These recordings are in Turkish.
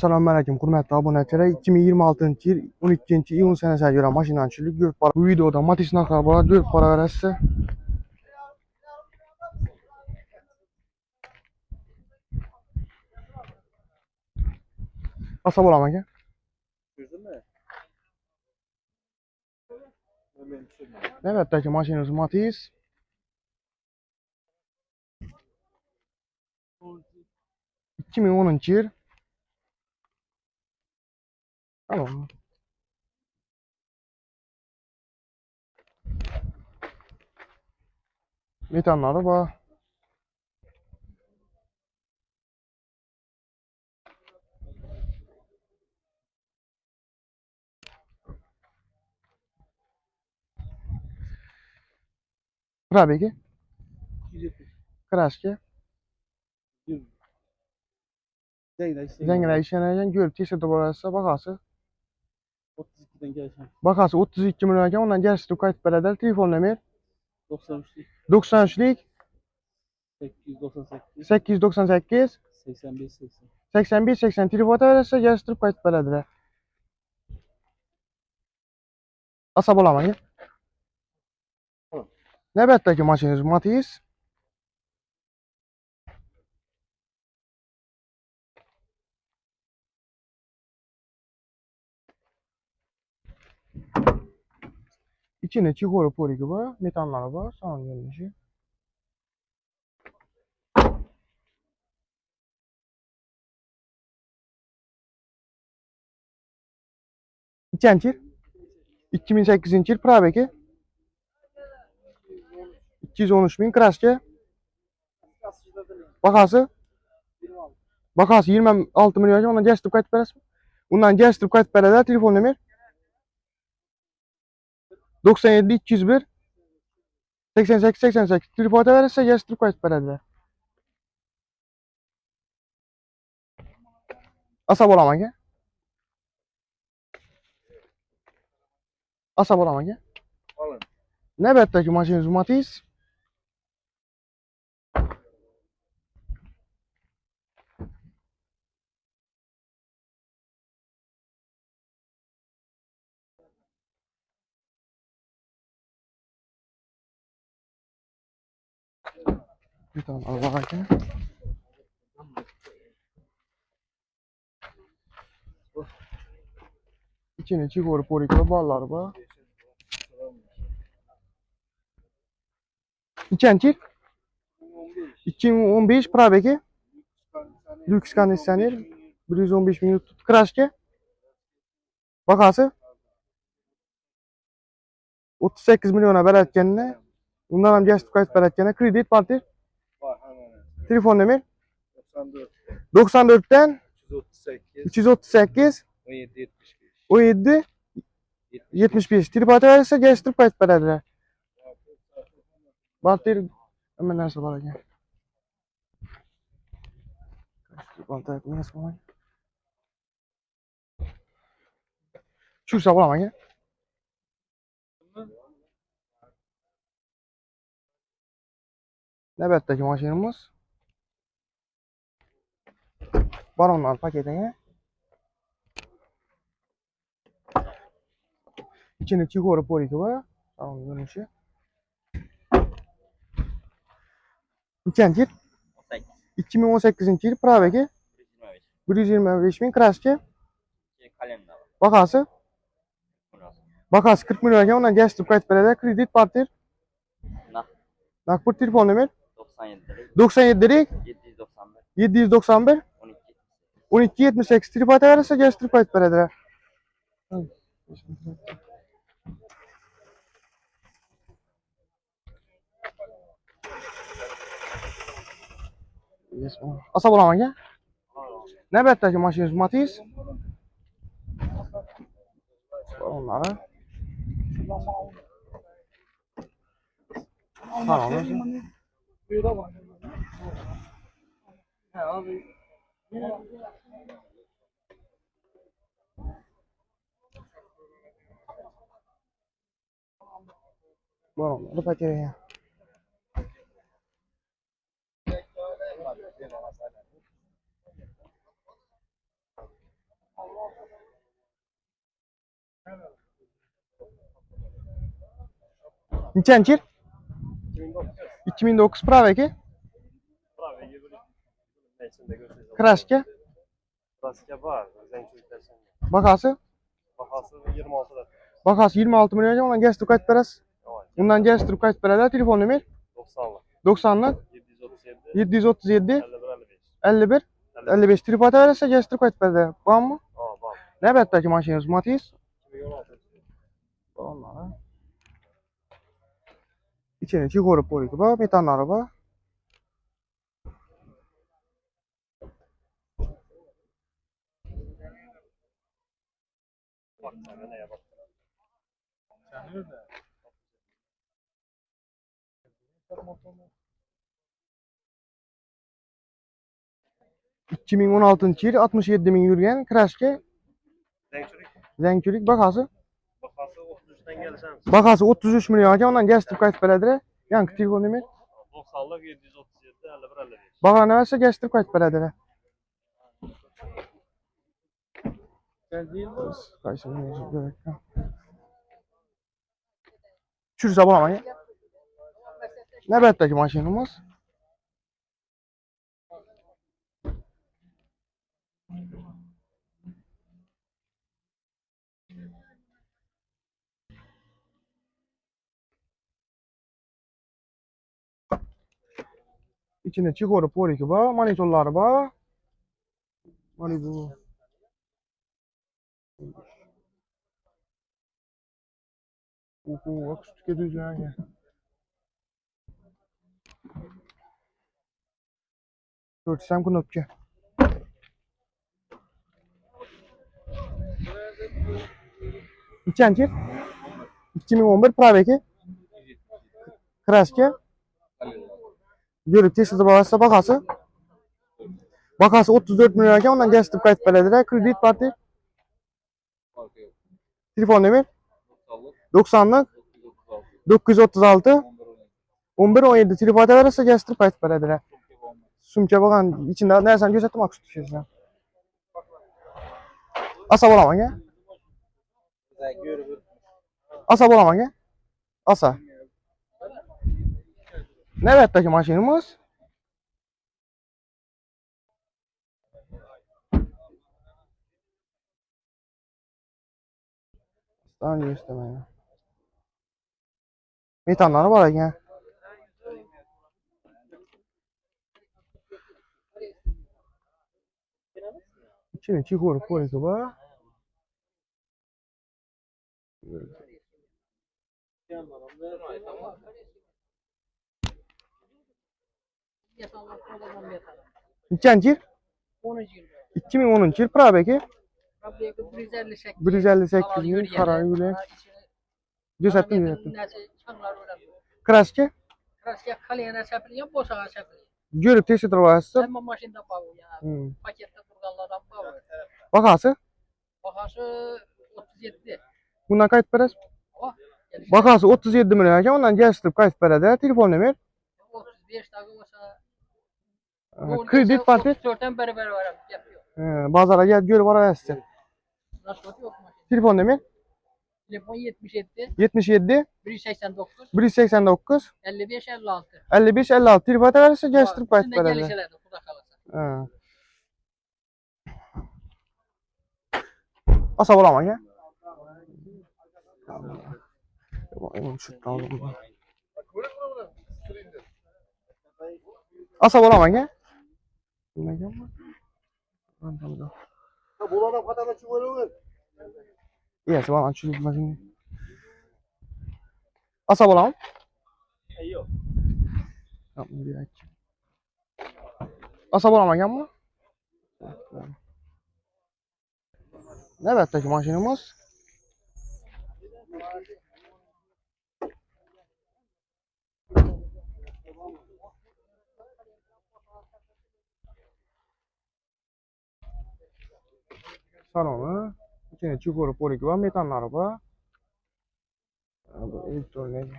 Selamünaleyküm hürmetli obunachilar. 2026-yil 12-iyun sanasiga göre mashinanchilik ko'rib bor. Bu videoda Matiz narxlari bor, ko'rib boraverasiz. Asa bo'laman aka. Navbatdagi mashinamiz Matiz. 2010-yil. Tamam. Metanları bor. Probegi. Kraski. Zengina işlenen görüp teşhirde borasiz bakası. 32'den gelişen. Bakası 32 milyon ekan, ondan gerisi qaytib beradilar. Telefon nomer 93'lük 93'lik 898 898 81 80. 81 80 telefon ataverasiz, gerisi qaytib beradilar. Asa bo'laman aka. Navbatdagi mashinamiz Matiz. İçinde çikolata poriki var, metanları var, salon görünüşü. İçen çir. 2008 yil probegi. 213 bin kraska. Bakası. Bakası 26 milyon, ondan gerçekten qaytib berasiz. Undan gerçekten qaytib beradilar. Telefon nomer 97 201 88 88. Telefon ataverasiz, gerçekten qaytib beradilar. Asa bo'laman aka. Asa bo'laman aka. Navbatdagi mashinamiz Matiz. Bir tane al aka. İçinde çikolata poriki var, ballar var. İçen çir. 2015 probegi. Lüks kondisyoner. 115 bin tut kraska. Bakası 38 milyona beretkenine. Bundan hem gerçekten qaytib beretkenine. Kredit parti. Telefon nomer 94'ten 338 17 75. Telefon ataverse gerçekten qaytib beradilar. Balter hemen narsa var ekan. Balter neyse var. Tushirsa bo'laman aka. Navbatdagi mashinamiz Baronlar paketiga. İçinde çikolata poriki var. Salon görünüşü. İçençir 2018 yil probegi. 125 bin kraska. Bakası. Bakası 40 milyon ekan, ondan gerçekten qaytib beradilar. Kredit parti. Nakbur telefon nomer 97 791 12 78. Telefon ataverasiz, gerçekten qaytib beradilar. Asa bo'laman aka. Navbatdagi mashinamiz Matiz. Onları. Tamam. Baronlar paketiga. Nechanchi yil? 2009. 2009 pravaki. Krashka. Kraska var. Zençuliktasin. Bahası? Bahası 26 da. Bahası 26 milyon. Ondan geçtirip kayıt berasiz. Bundan geçtirip kayıt beradi. Telefon nomer? 90'lık. 90'lık 737 737 51 55. 51 55 telefon berasiz. Geçtirip kayıt beradi. Var mı? Var. Ne beddeki maşinanız? Matiz? 2016. Onlara. İçine çıkarıp koyuyor. Bak metanları bak. Bak sana neye bak. 2016 yıl 67 bin yürüyen Krashka. Zençulik. Zençulik bahası. Bahası 33'ten gelsen. Bahası 33 milyon. Ondan geçtirip kayıt beradi. Yankı telefon nomer? 90'lık 737 51 55. Bağa ne varsa geçtirip kayıt beradi. Sen değil mi? Kaysın gerek. Çürse bulamayın. Ne beddeki maşinamız? İçinde çıkarıp koyuyor. Bak monitörleri bak. Hani bu. Bak şu tüketici yani. Görürsem knopka. Nechanchi yil? 2011 pravaki. Krashka. Görüp teshida bahası bahası. Bahası 34 milyon ekan. Ondan geçtirip kayıt beradi. Kredit parti. Telefon nomer? 90'lık 936 11 17 telefon berasa geçtirip kayıt beradi. Sumka bakan içinde nersen gözettim akış düşüyorsun. Asa bolaman ya. Asa bolaman ya. Asa. Ne beddeki maşinamız? Daha önce istemeyin. Metanları var ya. İçine çıkarıp koyuyor bak. Nechanchi yil? 10. yıl. 2010 yıl pravaki. Rabbiye 158. 158 yıl kara yürek. Gözettim gözettim. Nesi çanlar öyle. Krashka. Kraska kaleyana çapılıyor, boşağa çapılıyor. Görüp teshida bahası. Hem maşında pavu ya. Pakette durganlardan pavu. Bahası. Bahası 37. Bundan kayıt berasiz. Oh, Bahası 37 milyon ekan. Ondan geçtirip kayıt beradi. Telefon nomer? 35 dakika olsa. Kredit parti. 34'ten beraber var yapıyor. Bazara gel görüp arayasın. Nasıl yok maşın? Telefon nomer? Telefon 77 77 189 189 55 56. 55 56 telefon berasa geçtirip kayıt Üstünde beradi. gelişelerdi kuda kalırsa. Asa bolaman ya. Asa bolaman ya. Bulana patana çıkıyor. Iya, sebab aku di sini. Asa bolaman? Yok. Yapma bir aç. Asa bolaman ya mı? Ne beddeki maşinamız? Salonu. İçine çıkarıp koyuyor var. Metanları var. Bu elektronik.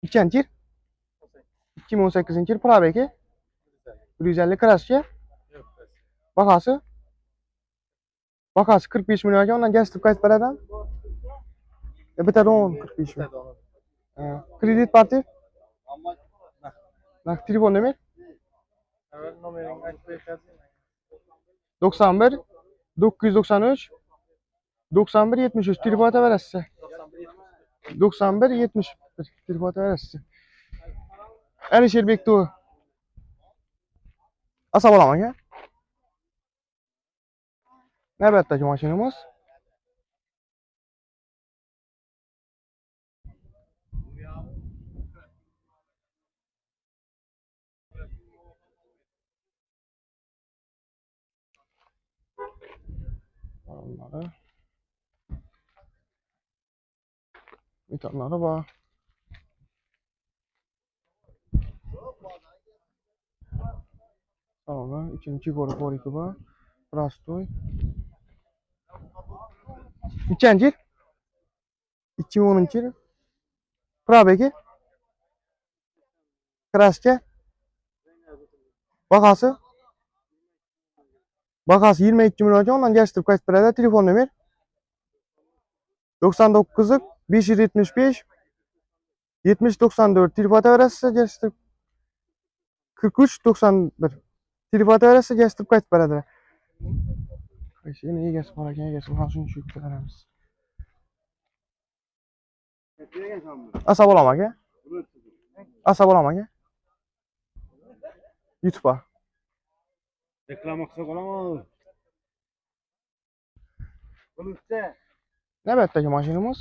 Nechanchi yil? 2018 yil pravaki. 150 Krashka. Bakası? Bakası 45 milyonga ondan kestirip qaytib beradi. Bitadi 10 45 milyon. Kredit parti? Ama Nak telefon nomer? evet numaranı açıp beklersin. 91 993 91 73 telefon ataverasiz. 91 71 telefon ataverasiz. Alisher Bekto'y. Asa bo'laman aka. Navbatdagi mashinamiz. Bunları. Metalları var. Tamam, ikinci korku var. Prostoy. Nechanchi yil? 2010 yil. Probegi? Krascha? Bag'asi? Bag'asi 22 millionga ondan kestirib qaytib beradi. Telefon nomer 99 575 70 94 telefon ataverasiz, kestirib 43 91 telefon ataverasiz, kestirib qaytib beradi. Yine egasi bor ekan, egasi mana shuni tushirib beramiz. Asa bo'laman aka? Asa bo'laman aka? YouTube'a. Reklama qilsak olamaz. Bunisi Navbatdagi mashinamiz.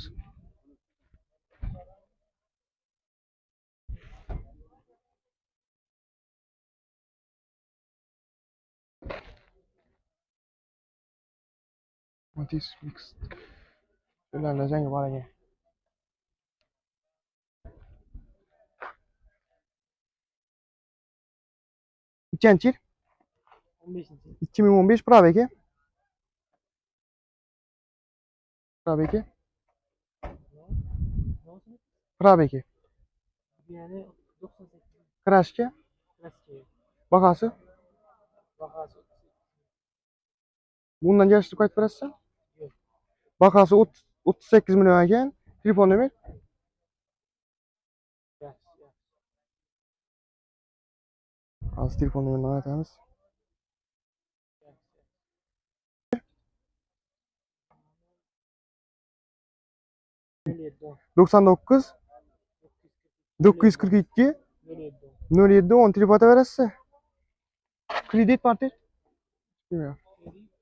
Matiz Mix. Ularla jangi bor ekan. Nechanchi yil? 15. 2015 probegi. Probegi. Probegi. Yani 98. Krashcha. Klasikçi. Bag'asi? Bakası. Bundan kestirib qaytib berasiz? Yo'q. Bag'asi 38 million ekan. Telefon nomer? Yaxshi. Hozir telefon nomerini aytamiz. 99 942 07 10 telefon ataverasiz. Kredit parti? Yo'q.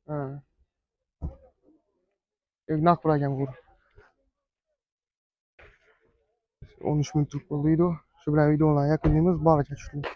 Ha. Naqd pul ekan bu. 13 minut bo'ldi. Shu bilan videoni yakunlaymiz. Boricha tushdik.